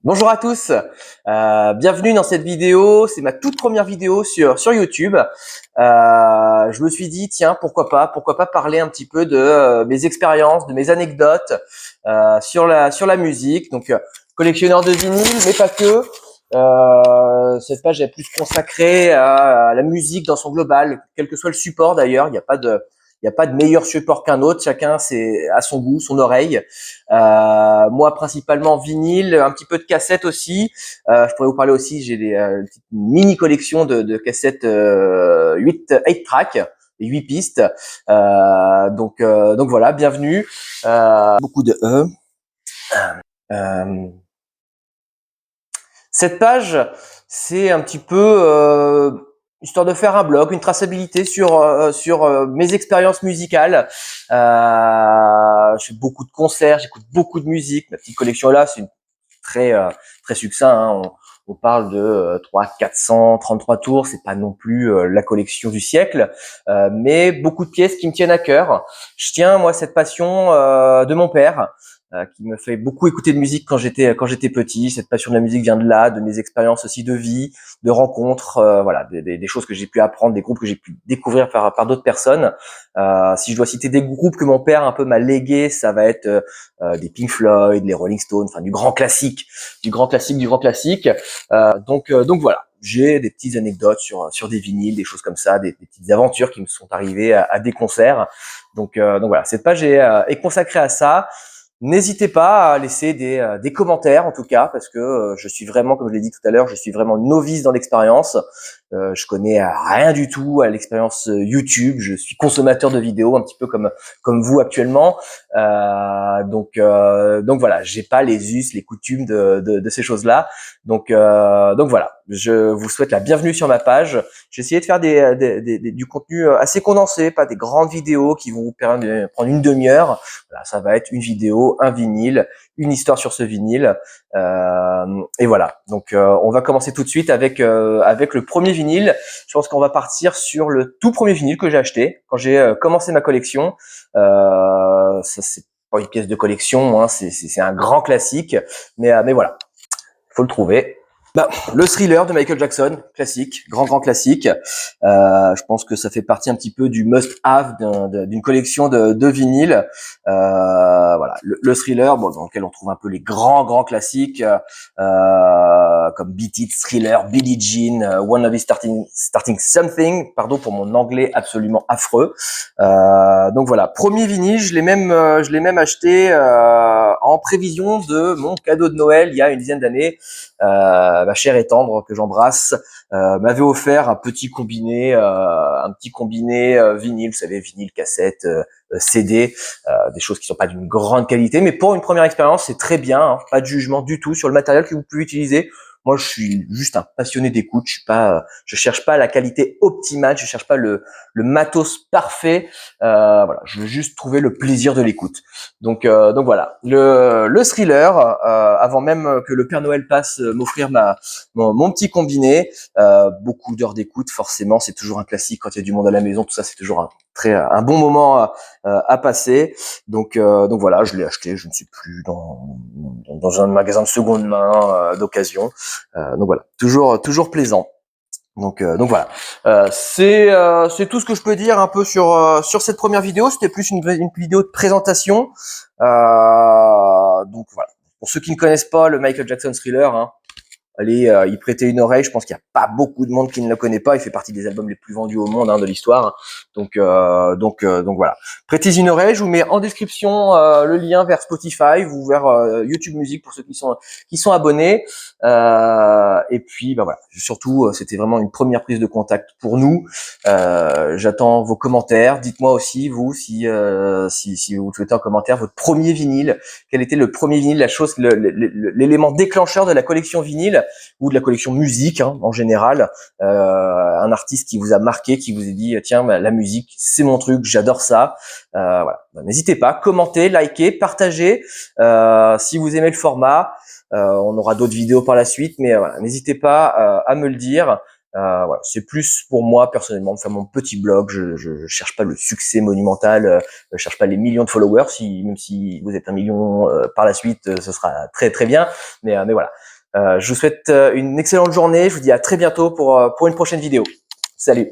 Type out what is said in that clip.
Bonjour à tous, bienvenue dans cette vidéo. C'est ma toute première vidéo sur YouTube. Je me suis dit tiens pourquoi pas parler un petit peu de mes expériences, de mes anecdotes sur la musique. Donc collectionneur de vinyle, mais pas que. Cette page est plus consacrée à la musique dans son global, quel que soit le support d'ailleurs. Il n'y a pas de meilleur support qu'un autre, chacun c'est à son goût, son oreille. Moi principalement vinyle, un petit peu de cassettes aussi. Je pourrais vous parler aussi, j'ai une petite mini collection de cassettes 8 track, 8 pistes. Donc voilà, bienvenue. Beaucoup de E. Cette page, c'est un petit peu histoire de faire un blog, une traçabilité sur mes expériences musicales. Je fais beaucoup de concerts, j'écoute beaucoup de musique. Ma petite collection là, c'est très succinct. Hein. On parle de 433 tours, c'est pas non plus la collection du siècle, mais beaucoup de pièces qui me tiennent à cœur. Je tiens moi cette passion de mon père. Qui me fait beaucoup écouter de musique quand j'étais petit. Cette passion de la musique vient de là, de mes expériences aussi de vie, de rencontres, voilà, des choses que j'ai pu apprendre, des groupes que j'ai pu découvrir par d'autres personnes. Si je dois citer des groupes que mon père un peu m'a légué, ça va être des Pink Floyd, les Rolling Stones, enfin du grand classique. Donc voilà. J'ai des petites anecdotes sur des vinyles, des choses comme ça, des petites aventures qui me sont arrivées à des concerts. Donc voilà, cette page est consacrée à ça. N'hésitez pas à laisser des commentaires en tout cas, parce que je suis vraiment, comme je l'ai dit tout à l'heure, je suis vraiment novice dans l'expérience. Je connais rien du tout à l'expérience YouTube. Je suis consommateur de vidéos, un petit peu comme vous actuellement. Donc voilà, j'ai pas les us, les coutumes de ces choses-là. Donc voilà, je vous souhaite la bienvenue sur ma page. J'ai essayé de faire du contenu assez condensé, pas des grandes vidéos qui vont vous permettre de prendre une demi-heure. Voilà, ça va être une vidéo, un vinyle, une histoire sur ce vinyle. Et voilà. Donc on va commencer tout de suite avec le premier vinyle. Je pense qu'on va partir sur le tout premier vinyle que j'ai acheté quand j'ai commencé ma collection. Ça c'est pas une pièce de collection, hein, c'est un grand classique, mais voilà, faut le trouver. Le Thriller de Michael Jackson, classique, grand classique. Je pense que ça fait partie un petit peu du must-have d'une collection de vinyles. Voilà, le Thriller, bon, dans lequel on trouve un peu les grands classiques comme Beat It, Thriller, Billie Jean, Wanna Be Starting Something. Pardon pour mon anglais absolument affreux. Donc voilà, premier vinyle, je l'ai même acheté en prévision de mon cadeau de Noël il y a une dizaine d'années. Ma chère et tendre que j'embrasse m'avait offert un petit combiné vinyle, vous savez, vinyle, cassette, CD, des choses qui sont pas d'une grande qualité, mais pour une première expérience c'est très bien, hein, pas de jugement du tout sur le matériel que vous pouvez utiliser. Moi, je suis juste un passionné d'écoute. Je cherche pas la qualité optimale, je cherche pas le matos parfait. Voilà, je veux juste trouver le plaisir de l'écoute. Donc voilà, le Thriller, avant même que le Père Noël passe m'offrir mon petit combiné, beaucoup d'heures d'écoute, forcément, c'est toujours un classique quand il y a du monde à la maison, tout ça, c'est toujours un bon moment à passer. Donc voilà, je l'ai acheté, je ne suis plus dans un magasin de seconde main d'occasion. Donc voilà, toujours plaisant. Donc voilà, c'est tout ce que je peux dire un peu sur cette première vidéo. C'était plus une vidéo de présentation. Donc voilà, pour ceux qui ne connaissent pas le Michael Jackson Thriller, hein, allez y prêter une oreille. Je pense qu'il n'y a pas beaucoup de monde qui ne le connaît pas. Il fait partie des albums les plus vendus au monde, hein, de l'histoire. Donc voilà. Prêtez une oreille. Je vous mets en description le lien vers Spotify ou vers YouTube Music pour ceux qui sont abonnés. Et puis voilà. Surtout, c'était vraiment une première prise de contact pour nous. J'attends vos commentaires. Dites-moi aussi vous si vous souhaitez en commentaire votre premier vinyle. Quel était le premier vinyle, la chose, l'élément déclencheur de la collection vinyle ou de la collection musique, hein, en général, un artiste qui vous a marqué, qui vous a dit tiens, la musique c'est mon truc, j'adore ça. Voilà, n'hésitez pas, commentez, likez, partagez si vous aimez le format. On aura d'autres vidéos par la suite, mais voilà, n'hésitez pas à me le dire. Voilà, c'est plus pour moi personnellement de faire mon petit blog. Je cherche pas le succès monumental, je cherche pas les millions de followers. Même si vous êtes 1 million par la suite, ce sera très bien. Mais voilà. Je vous souhaite une excellente journée. Je vous dis à très bientôt pour une prochaine vidéo. Salut!